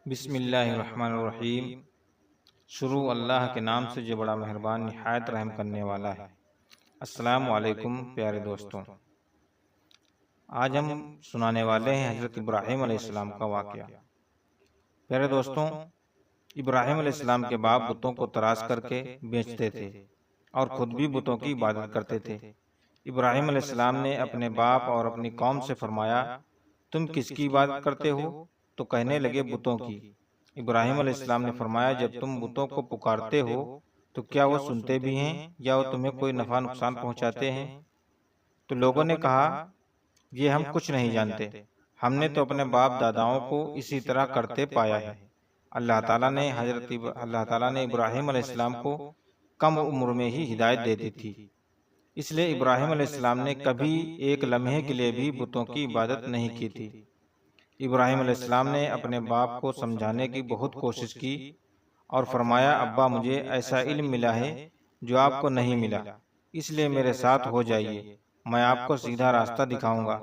بسم اللہ الرحمن الرحیم۔ شروع اللہ کے نام سے جو بڑا مہربان نہایت رحم کرنے والا ہے۔ السلام علیکم پیارے دوستوں، آج ہم سنانے والے ہیں حضرت ابراہیم علیہ السلام کا واقعہ۔ پیارے دوستوں، ابراہیم علیہ السلام کے باپ بتوں کو تراش کر کے بیچتے تھے اور خود بھی بتوں کی عبادت کرتے تھے۔ ابراہیم علیہ السلام نے اپنے باپ اور اپنی قوم سے فرمایا، تم کس کی عبادت کرتے ہو؟ تو کہنے لگے بتوں کی۔ ابراہیم علیہ السلام نے فرمایا، جب تم بتوں کو پکارتے ہو تو کیا وہ سنتے بھی ہیں یا وہ تمہیں کوئی نفع نقصان پہنچاتے ہیں؟ تو لوگوں نے کہا، یہ ہم کچھ نہیں جانتے، ہم نے تو اپنے باپ داداؤں کو اسی طرح کرتے پایا ہے۔ اللہ تعالیٰ نے ابراہیم علیہ السلام کو کم عمر میں ہی ہدایت دے دی تھی، اس لیے ابراہیم علیہ السلام نے کبھی ایک لمحے کے لیے بھی بتوں کی عبادت نہیں کی تھی۔ ابراہیم علیہ السلام نے اپنے باپ کو سمجھانے کی بہت کوشش کی اور فرمایا، ابا مجھے ایسا علم ملا ہے جو آپ کو نہیں ملا، اس لیے میرے ساتھ ہو جائیے، میں آپ کو سیدھا راستہ دکھاؤں گا۔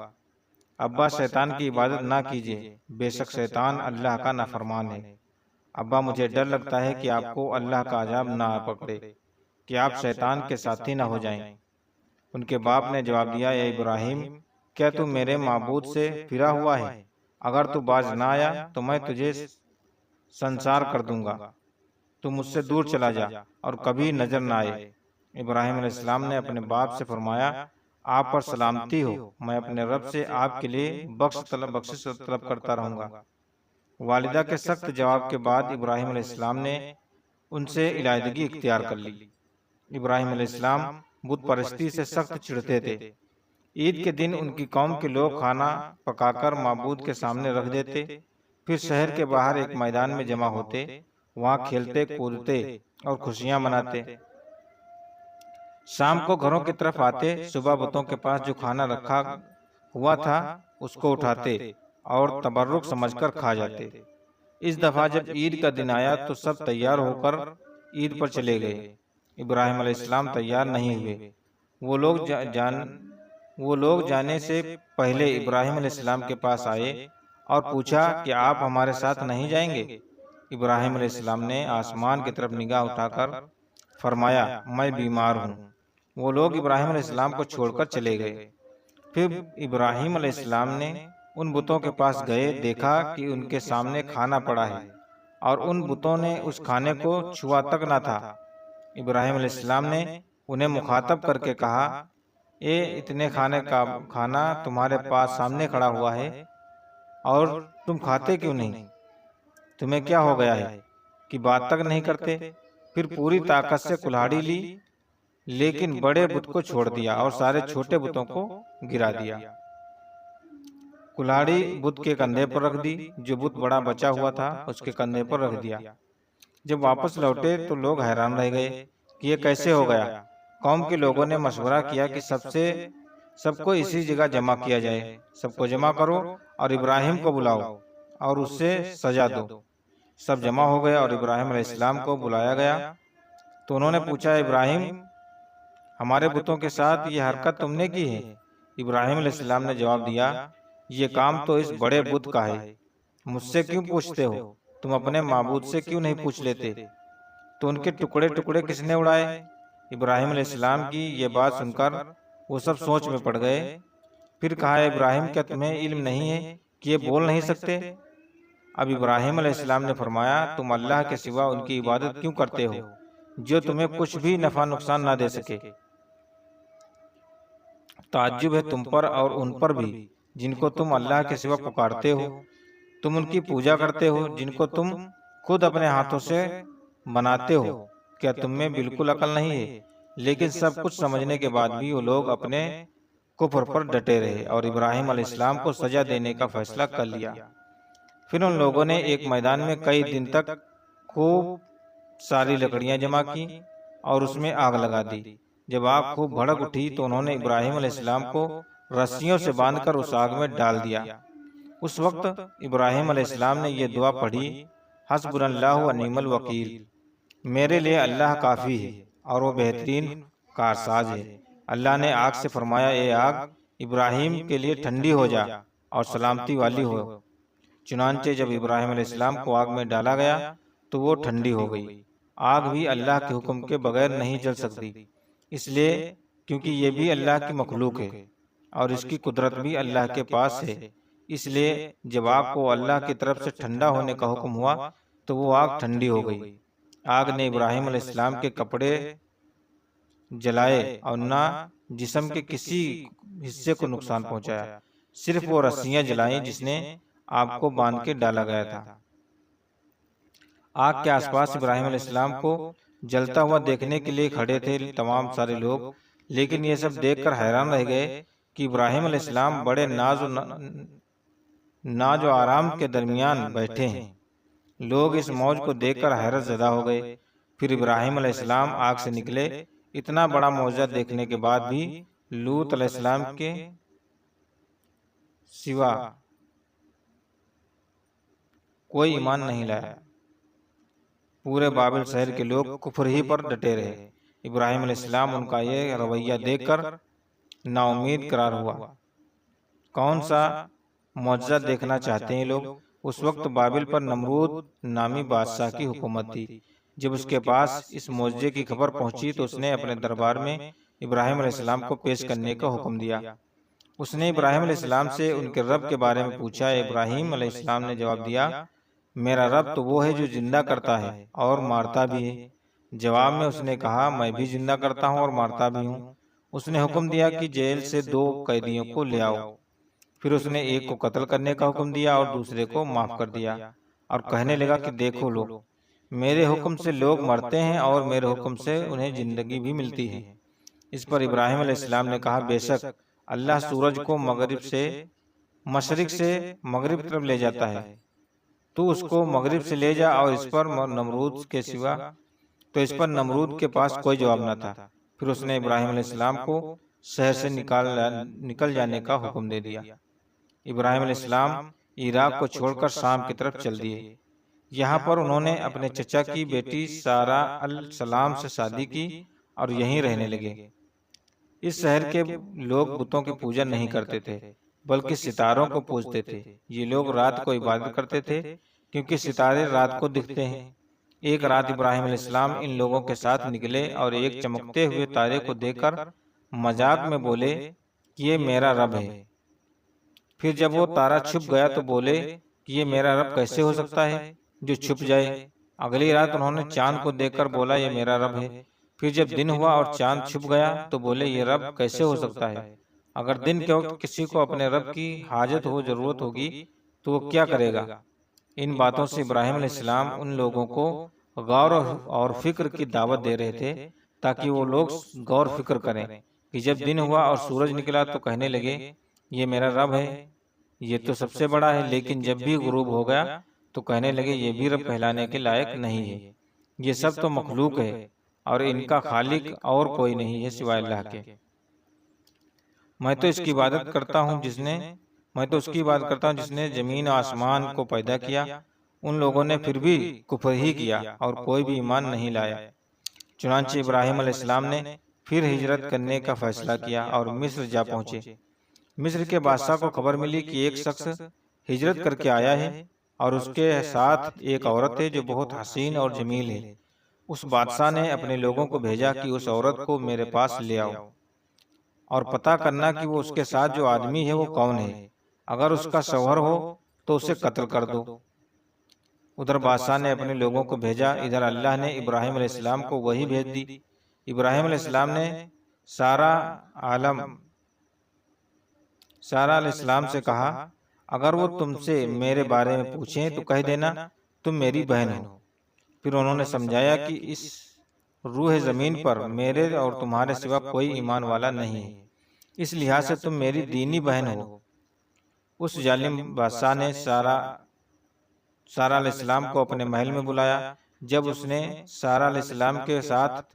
ابا شیطان کی عبادت نہ کیجیے، بے شک شیطان اللہ کا نافرمان ہے۔ ابا مجھے ڈر لگتا ہے کہ آپ کو اللہ کا عذاب نہ پکڑے، کہ آپ شیطان کے ساتھی نہ ہو جائیں۔ ان کے باپ نے جواب دیا، اے ابراہیم، کیا تو میرے معبود سے پھرا ہوا ہے؟ اگر تو باز نہ آیا تو میں تجھے سنسار کر دوں گا، تو مجھ سے دور چلا جا اور کبھی نظر نہ آئے۔ ابراہیم علیہ السلام نے اپنے باپ سے فرمایا، آپ پر سلامتی ہو، میں اپنے رب سے آپ کے لیے بخشش طلب کرتا رہوں گا۔ والدہ کے سخت جواب کے بعد ابراہیم علیہ السلام نے ان سے علیحدگی اختیار کر لی۔ ابراہیم علیہ السلام بت پرستی سے سخت چڑھتے تھے۔ عید کے دن ان کی قوم کے لوگ کھانا پکا کر معبود کے سامنے رکھ دیتے، پھر شہر کے باہر ایک میدان میں جمع ہوتے، وہاں کھیلتے کودتے اور خوشیاں مناتے۔ شام کو گھروں کی طرف آتے، صبح بتوں کے پاس جو کھانا رکھا ہوا تھا اس کو اٹھاتے اور تبرک سمجھ کر کھا جاتے۔ اس دفعہ جب عید کا دن آیا تو سب تیار ہو کر عید پر چلے گئے۔ ابراہیم علیہ السلام تیار نہیں ہوئے۔ وہ لوگ جانے سے پہلے ابراہیم علیہ السلام کے پاس آئے اور پوچھا کہ آپ ہمارے ساتھ نہیں جائیں گے؟ ابراہیم علیہ السلام نے آسمان کی طرف نگاہ اٹھا کر فرمایا، میں بیمار ہوں۔ وہ لوگ ابراہیم علیہ السلام کو چھوڑ کر چلے گئے۔ پھر ابراہیم علیہ السلام نے ان بتوں کے پاس گئے، دیکھا کہ ان کے سامنے کھانا پڑا ہے اور ان بتوں نے اس کھانے کو چھوا تک نہ تھا۔ ابراہیم علیہ السلام نے انہیں مخاطب کر کے کہا، اے اتنے کھانے کا کھانا تمہارے پاس سامنے کھڑا ہوا ہے اور تم کھاتے کیوں نہیں؟ تمہیں کیا ہو گیا ہے کہ بات تک نہیں کرتے؟ پھر پوری طاقت سے کلہاڑی لی، لیکن بڑے بت کو چھوڑ دیا اور سارے چھوٹے بتوں کو گرا دیا۔ کلہاڑی بت کے کندھے پر رکھ دی، جو بت بڑا بچا ہوا تھا اس کے کندھے پر رکھ دیا۔ جب واپس لوٹے تو لوگ حیران رہ گئے کہ یہ کیسے ہو گیا۔ قوم کے لوگوں نے مشورہ کیا کہ سب کو اسی جگہ جمع کیا جائے، سب کو جمع کرو اور ابراہیم کو بلاؤ اور اس سے سزا دو۔ سب جمع ہو گئے اور ابراہیم علیہ السلام کو بلایا گیا تو انہوں نے پوچھا، ابراہیم، ہمارے بتوں کے ساتھ یہ حرکت تم نے کی ہے؟ ابراہیم علیہ السلام نے جواب دیا، یہ کام تو اس بڑے بت کا ہے، مجھ سے کیوں پوچھتے ہو؟ تم اپنے معبود سے کیوں نہیں پوچھ لیتے؟ تو ان کے ٹکڑے ٹکڑے کس نے اڑائے؟ ابراہیم علیہ السلام کی یہ بات سن کر وہ سب سوچ میں پڑ گئے۔ پھر کہا، ابراہیم، کیا تمہیں علم نہیں ہے کہ یہ بول نہیں سکتے؟ اب ابراہیم علیہ السلام نے فرمایا، تم اللہ کے سوا ان کی عبادت کیوں کرتے ہو جو تمہیں کچھ بھی نفع نقصان نہ دے سکے؟ تعجب ہے تم پر اور ان پر بھی جن کو تم اللہ کے سوا پکارتے ہو۔ تم ان کی پوجا کرتے ہو جن کو تم خود اپنے ہاتھوں سے بناتے ہو۔ کیا تم میں بالکل عقل نہیں ہے؟ لیکن سب کچھ سمجھنے کے بعد بھی وہ لوگ اپنے کفر پر ڈٹے رہے اور ابراہیم علیہ السلام کو سزا دینے کا فیصلہ کر لیا۔ پھر ان لوگوں نے ایک میدان میں کئی دن تک خوب ساری لکڑیاں جمع کی اور اس میں آگ لگا دی۔ جب آگ خوب بھڑک اٹھی تو انہوں نے ابراہیم علیہ السلام کو رسیوں سے باندھ کر اس آگ میں ڈال دیا۔ اس وقت ابراہیم علیہ السلام نے یہ دعا پڑھی، حسبنا اللہ و نعم الوکیل، میرے لیے اللہ کافی ہے اور وہ بہترین کارساز ہے۔ اللہ نے آگ سے فرمایا، اے آگ، ابراہیم کے لیے ٹھنڈی ہو جا اور سلامتی والی ہو۔ چنانچہ جب ابراہیم علیہ السلام کو آگ میں ڈالا گیا تو وہ ٹھنڈی ہو گئی۔ آگ بھی اللہ کے حکم کے بغیر نہیں جل سکتی، اس لیے کیونکہ یہ بھی اللہ کی مخلوق ہے اور اس کی قدرت بھی اللہ کے پاس ہے، اس لیے جب آگ کو اللہ کی طرف سے ٹھنڈا ہونے کا حکم ہوا تو وہ آگ ٹھنڈی ہو گئی۔ آگ نے ابراہیم علیہ السلام کے کپڑے جلائے اور نہ جسم کے کسی حصے کو نقصان پہنچایا، صرف وہ رسیاں جلائیں جس نے آپ کو باندھ کے ڈالا گیا تھا۔ آگ کے آس پاس ابراہیم علیہ السلام کو جلتا ہوا دیکھنے کے لیے کھڑے تھے تمام سارے لوگ، لیکن یہ سب دیکھ کر حیران رہ گئے کہ ابراہیم علیہ السلام بڑے ناز و آرام کے درمیان بیٹھے ہیں۔ لوگ اس موج کو دیکھ کر حیرت زدہ ہو گئے۔ پھر ابراہیم علیہ السلام آگ سے نکلے۔ اتنا بڑا معجزہ دیکھنے کے بعد بھی لوط علیہ السلام کے سوا کوئی ایمان نہیں لایا۔ پورے بابل شہر کے لوگ کفر ہی پر ڈٹے رہے۔ ابراہیم علیہ السلام ان کا یہ رویہ دیکھ کر نا امید قرار ہوا۔ کون سا معجزہ دیکھنا چاہتے ہیں لوگ؟ اس وقت بابل پر نمرود نامی بادشاہ کی حکومت تھی۔ جب اس کے پاس اس معجزے کی خبر پہنچی تو اس نے اپنے دربار میں ابراہیم علیہ السلام کو پیش کرنے کا حکم دیا۔ اس نے ابراہیم علیہ السلام سے ان کے رب کے بارے میں پوچھا۔ ابراہیم علیہ السلام نے جواب دیا، میرا رب تو وہ ہے جو زندہ کرتا ہے اور مارتا بھی ہے۔ جواب میں اس نے کہا، میں بھی زندہ کرتا ہوں اور مارتا بھی ہوں۔ اس نے حکم دیا کہ جیل سے 2 قیدیوں کو لے آؤ۔ پھر اس نے ایک کو قتل کرنے کا حکم دیا اور دوسرے کو معاف کر دیا، اور کہنے لگا کہ دیکھو لوگ، میرے حکم سے لوگ مرتے ہیں اور میرے حکم سے انہیں زندگی بھی ملتی ہے۔ اس پر ابراہیم علیہ السلام نے کہا، بے شک اللہ سورج کو مشرق سے مغرب طرف لے جاتا ہے، تو اس کو مغرب سے لے جا، اور اس پر نمرود کے پاس کوئی جواب نہ تھا۔ پھر اس نے ابراہیم علیہ السلام کو شہر سے نکل جانے کا حکم دے دیا۔ ابراہیم علیہ السلام عراق کو چھوڑ کر شام کی طرف چل دیے۔ یہاں پر انہوں نے اپنے چچا کی بیٹی سارہ علیہ السلام سے شادی کی اور یہیں رہنے لگے۔ اس شہر کے لوگ بتوں کی پوجا نہیں کرتے تھے بلکہ ستاروں کو پوجتے تھے۔ یہ لوگ رات کو عبادت کرتے تھے کیونکہ ستارے رات کو دکھتے ہیں۔ ایک رات ابراہیم علیہ السلام ان لوگوں کے ساتھ نکلے اور ایک چمکتے ہوئے تارے کو دیکھ کر مذاق میں بولے کہ یہ میرا رب ہے۔ پھر جب وہ تارا چھپ گیا تو بولے کہ یہ میرا رب کیسے ہو سکتا ہے جو چھپ جائے۔ اگلی رات انہوں نے چاند کو دیکھ کر بولا، یہ میرا رب ہے۔ پھر جب دن ہوا اور چاند چھپ گیا تو بولے، یہ رب کیسے ہو سکتا ہے؟ اگر دن کے وقت کسی کو اپنے رب کی حاجت ہو، ضرورت ہوگی تو وہ کیا کرے گا؟ ان باتوں سے ابراہیم علیہ السلام ان لوگوں کو غور اور فکر کی دعوت دے رہے تھے تاکہ وہ لوگ غور فکر کریں کہ جب دن ہوا اور سورج نکلا تو کہنے لگے، یہ میرا رب ہے، یہ تو سب سے بڑا ہے۔ لیکن جب بھی غروب ہو گیا تو کہنے لگے، یہ بھی رب کہلانے کے لائق نہیں ہے، یہ سب تو مخلوق ہے اور ان کا خالق اور کوئی نہیں ہے سوائے اللہ کے۔ میں تو اس کی عبادت کرتا ہوں جس نے زمین و آسمان کو پیدا کیا۔ ان لوگوں نے پھر بھی کفر ہی کیا اور کوئی بھی ایمان نہیں لایا۔ چنانچہ ابراہیم علیہ السلام نے پھر ہجرت کرنے کا فیصلہ کیا اور مصر جا پہنچے۔ مصر کے بادشاہ کو خبر ملی کہ ایک شخص ہجرت کر کے آیا ہے اور اس کے ساتھ ایک عورت ہے جو بہت حسین اور جمیل ہے۔ اس بادشاہ نے اپنے لوگوں کو بھیجا کہ اس عورت کو میرے پاس لے آؤ اور پتہ کرنا کہ وہ اس کے ساتھ جو آدمی ہے وہ کون ہے۔ اگر اس کا شوہر ہو تو اسے قتل کر دو۔ ادھر بادشاہ نے اپنے لوگوں کو بھیجا، ادھر اللہ نے ابراہیم علیہ السلام کو وحی بھیج دی۔ ابراہیم علیہ السلام نے سارہ علیہ السلام سے کہا، اگر وہ تم سے میرے بارے میں پوچھیں تو کہہ دینا تم میری بہن ہو۔ پھر انہوں نے سمجھایا کہ اس روح زمین پر میرے اور تمہارے سوا کوئی ایمان والا نہیں ہے، اس لحاظ سے تم میری دینی بہن ہو۔ اس ظالم بادشاہ نے سارہ علیہ السلام کو اپنے محل میں بلایا۔ جب اس نے سارہ علیہ السلام کے ساتھ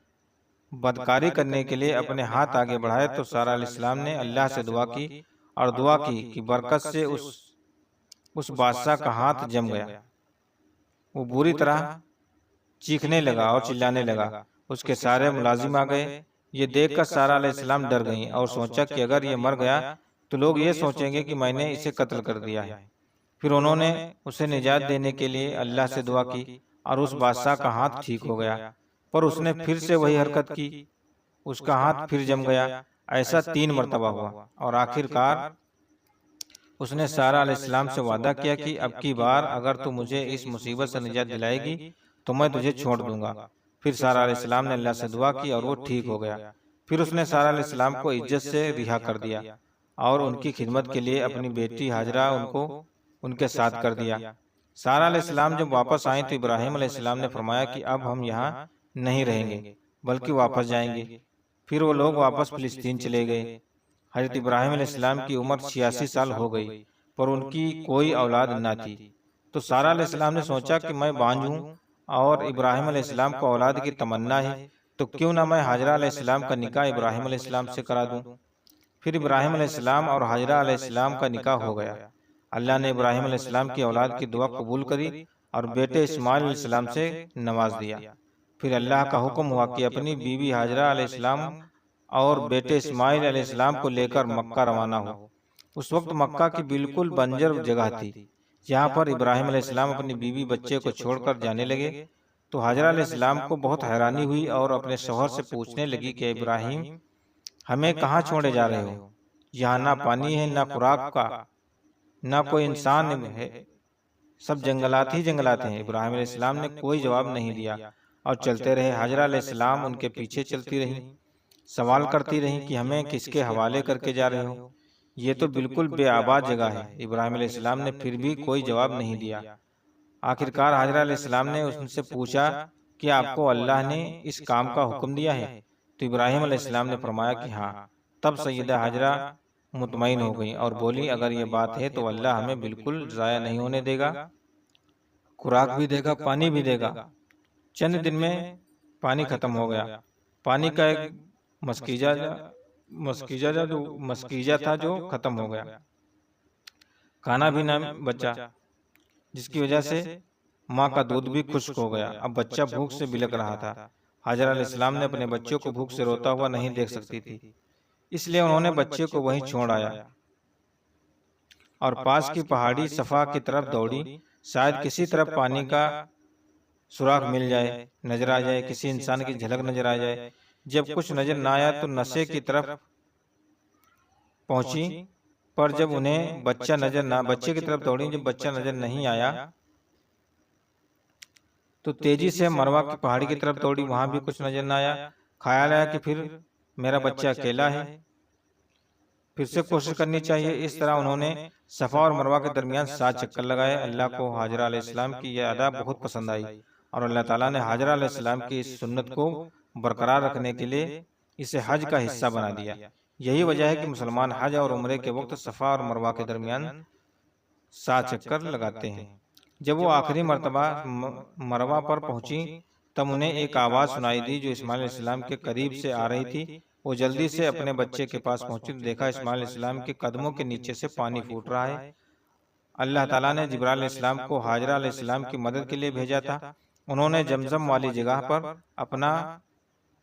بدکاری کرنے کے لیے اپنے ہاتھ آگے بڑھائے تو سارہ علیہ السلام نے اللہ سے دعا کی اور دعا کی کہ برکت سے اس بادشاہ کا ہاتھ جم گیا۔ وہ بری طرح چیخنے لگا اور چلانے لگا۔ اس کے سارے ملازم آ گئے۔ یہ دیکھ کر سارہ علیہ السلام ڈر گئیں اور سوچا کہ اگر یہ مر گیا تو لوگ یہ سوچیں گے کہ میں نے اسے قتل کر دیا ہے۔ پھر انہوں نے اسے نجات دینے کے لیے اللہ سے دعا کی اور اس بادشاہ کا ہاتھ ٹھیک ہو گیا، پر اس نے پھر سے وہی حرکت کی، اس کا ہاتھ پھر جم گیا۔ ایسا 3 مرتبہ ہوا اور آخر کار اس نے سارہ علیہ السلام سے وعدہ کیا کہ اب کی بار اگر تو مجھے اس مصیبت سے نجات دلائے گی تو میں تجھے چھوڑ دوں گا۔ پھر سارہ علیہ السلام نے اللہ سے دعا کی اور وہ ٹھیک ہو گیا۔ پھر اس نے سارہ علیہ السلام کو عزت سے رہا کر دیا اور ان کی خدمت کے لیے اپنی بیٹی ہاجرہ ان کے ساتھ کر دیا۔ سارہ علیہ السلام جب واپس آئیں تو ابراہیم علیہ السلام نے فرمایا کہ اب ہم یہاں نہیں رہیں گے بلکہ واپس جائیں گے۔ پھر وہ لوگ واپس فلسطین چلے گئے۔ حضرت ابراہیم علیہ السلام کی عمر 86 سال ہو گئی، پر ان کی کوئی اولاد نہ تھی۔ تو سارہ علیہ السلام نے سوچا کہ میں بانجھ ہوں اور ابراہیم علیہ السلام کو اولاد کی تمنا ہے، تو کیوں نہ میں ہاجرہ علیہ السلام کا نکاح ابراہیم علیہ السلام سے کرا دوں۔ پھر ابراہیم علیہ السلام اور ہاجرہ علیہ السلام کا نکاح ہو گیا۔ اللہ نے ابراہیم علیہ السلام کی اولاد کی دعا قبول کری اور بیٹے اسماعیل علیہ السلام سے نواز دیا۔ پھر اللہ کا حکم ہوا کہ اپنی بیوی ہاجرہ علیہ السلام اور بیٹے اسماعیل علیہ السلام کو لے کر مکہ روانہ ہو۔ اس وقت مکہ کی بالکل بنجر جگہ تھی، جہاں پر ابراہیم علیہ السلام اپنی بیوی بچے کو چھوڑ کر جانے لگے تو ہاجرہ علیہ السلام کو بہت حیرانی ہوئی اور اپنے شوہر سے پوچھنے لگی کہ ابراہیم، ہمیں کہاں چھوڑے جا رہے ہو؟ یہاں نہ پانی ہے، نہ خوراک کا، نہ کوئی انسان ہے، سب جنگلات ہی جنگلات ہیں۔ ابراہیم علیہ السلام نے کوئی جواب نہیں دیا اور چلتے رہے۔ ہاجرہ علیہ السلام ان کے پیچھے چلتی رہیں، سوال کرتی رہیں کہ ہمیں کس کے حوالے کر کے جا رہے ہو؟ یہ تو بالکل بے آباد جگہ ہے۔ ابراہیم علیہ السلام نے پھر بھی کوئی جواب نہیں دیا۔ آخر کار ہاجرہ علیہ السلام نے ان سے پوچھا کہ آپ کو اللہ نے اس کام کا حکم دیا ہے؟ تو ابراہیم علیہ السلام نے فرمایا کہ ہاں۔ تب سیدہ ہاجرہ مطمئن ہو گئیں اور بولی اگر یہ بات ہے تو اللہ ہمیں بالکل ضائع نہیں ہونے دے گا، خوراک بھی دے گا، پانی بھی دے گا۔ چند دن میں پانی ختم ہو گیا۔ پانی کا ایک مسکیجہ تھا جو ختم ہو گیا، کھانا بھی نہ بچا، جس کی وجہ سے ماں کا دودھ بھی خشک ہو گیا۔ اب بچہ بھوک سے بلک رہا تھا۔ ہاجرہ علیہ السلام نے اپنے بچوں کو بھوک سے روتا ہوا نہیں دیکھ سکتی تھی، اس لیے انہوں نے بچے کو وہیں چھوڑ آیا اور پاس کی پہاڑی صفا کی طرف دوڑی، شاید کسی طرف پانی کا سوراخ مل جائے، نظر آ جائے، کسی انسان کی جھلک نظر آ جائے۔ جب کچھ نظر نہ آیا تو نشے کی طرف پہنچی، پر جب انہیں بچے کی طرف دوڑی، جب بچہ نظر نہیں آیا تو تیزی سے مروہ کی پہاڑی کی طرف دوڑی، وہاں بھی کچھ نظر نہ آیا۔ خیال آیا کہ پھر میرا بچہ اکیلا ہے، پھر سے کوشش کرنی چاہیے۔ اس طرح انہوں نے صفا اور مروہ کے درمیان 7 چکر لگائے۔ اللہ کو ہاجرہ علیہ السلام کی یہ ادا بہت پسند آئی اور اللہ تعالیٰ نے ہاجرہ علیہ السلام کی اس سنت کو برقرار رکھنے کے لیے اسے حج کا حصہ بنا دیا۔ یہی وجہ ہے کہ مسلمان حج اور عمرے کے وقت صفا اور مروہ کے درمیان 7 چکر لگاتے ہیں۔ جب وہ آخری مرتبہ مروہ پر پہنچی تب انہیں ایک آواز سنائی دی جو اسماعیل علیہ السلام کے قریب سے آ رہی تھی۔ وہ جلدی سے اپنے بچے کے پاس پہنچی تو دیکھا اسماعیل علیہ السلام کے قدموں کے نیچے سے پانی پھوٹ رہا ہے۔ اللہ تعالیٰ نے جبرائیل علیہ السلام کو ہاجرہ علیہ السلام کی مدد کے لیے بھیجا تھا۔ انہوں نے زمزم والی جگہ پر اپنا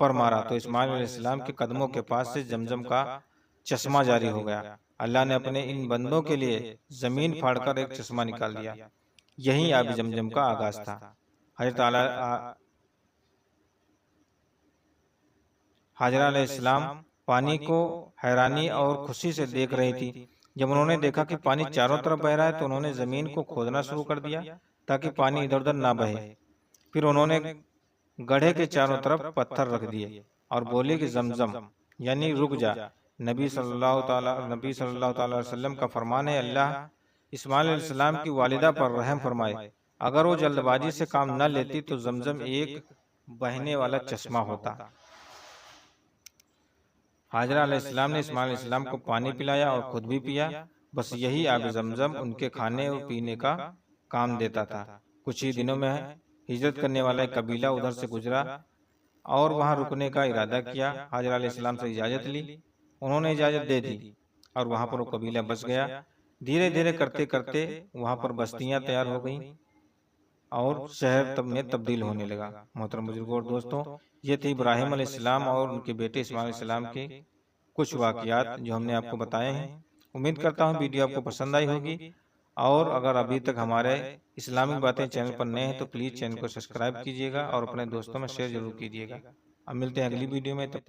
پر مارا تو اسماعیل علیہ السلام کے قدموں کے پاس سے زمزم کا چشمہ جاری ہو گیا۔ اللہ نے اپنے ان بندوں کے لیے زمین پھاڑ کر ایک چشمہ نکال دیا۔ یہی آب زمزم کا آغاز تھا۔ حضرت ہاجرہ علیہ السلام پانی کو حیرانی اور خوشی سے دیکھ رہی تھی۔ جب انہوں نے دیکھا کہ پانی چاروں طرف بہ رہا ہے تو انہوں نے زمین کو کھودنا شروع کر دیا تاکہ پانی ادھر ادھر نہ بہے۔ پھر انہوں نے گڑھے کے چاروں طرف پتھر رکھ دیے اور بولے کہ زمزم یعنی رک جا۔ نبی صلی اللہ تعالی علیہ وسلم کا فرمان ہے، اللہ اسماعیل علیہ السلام کی والدہ پر رحم فرمائے، اگر وہ جلد بازی سے کام نہ لیتی تو زمزم ایک بہنے والا چشمہ ہوتا۔ ہاجرہ علیہ السلام نے اسماعیل علیہ السلام کو پانی پلایا اور خود بھی پیا۔ بس یہی آب زمزم ان کے کھانے اور پینے کا کام دیتا تھا۔ کچھ ہی دنوں میں ہجرت کرنے والا ایک قبیلہ ادھر سے گزرا اور وہاں رکنے کا ارادہ کیا۔ ہاجرہ علیہ السلام سے اجازت لی، انہوں نے اجازت دے دی اور وہاں پر وہ قبیلہ بس گیا۔ دھیرے دھیرے کرتے کرتے وہاں پر بستیاں تیار ہو گئیں اور شہر میں تبدیل ہونے لگا۔ محترم بزرگوں اور دوستوں، یہ تھی ابراہیم علیہ السلام اور ان کے بیٹے اسماعیل علیہ السلام کے کچھ واقعات جو ہم نے آپ کو بتائے ہیں۔ امید کرتا ہوں ویڈیو آپ کو پسند آئی ہوگی اور اگر ابھی تک ہمارے اسلامک باتیں چینل پر نئے ہیں تو پلیز چینل کو سبسکرائب کیجیے گا اور اپنے دوستوں میں شیئر ضرور کیجیے گا۔ اب ملتے ہیں اگلی ویڈیو میں، تب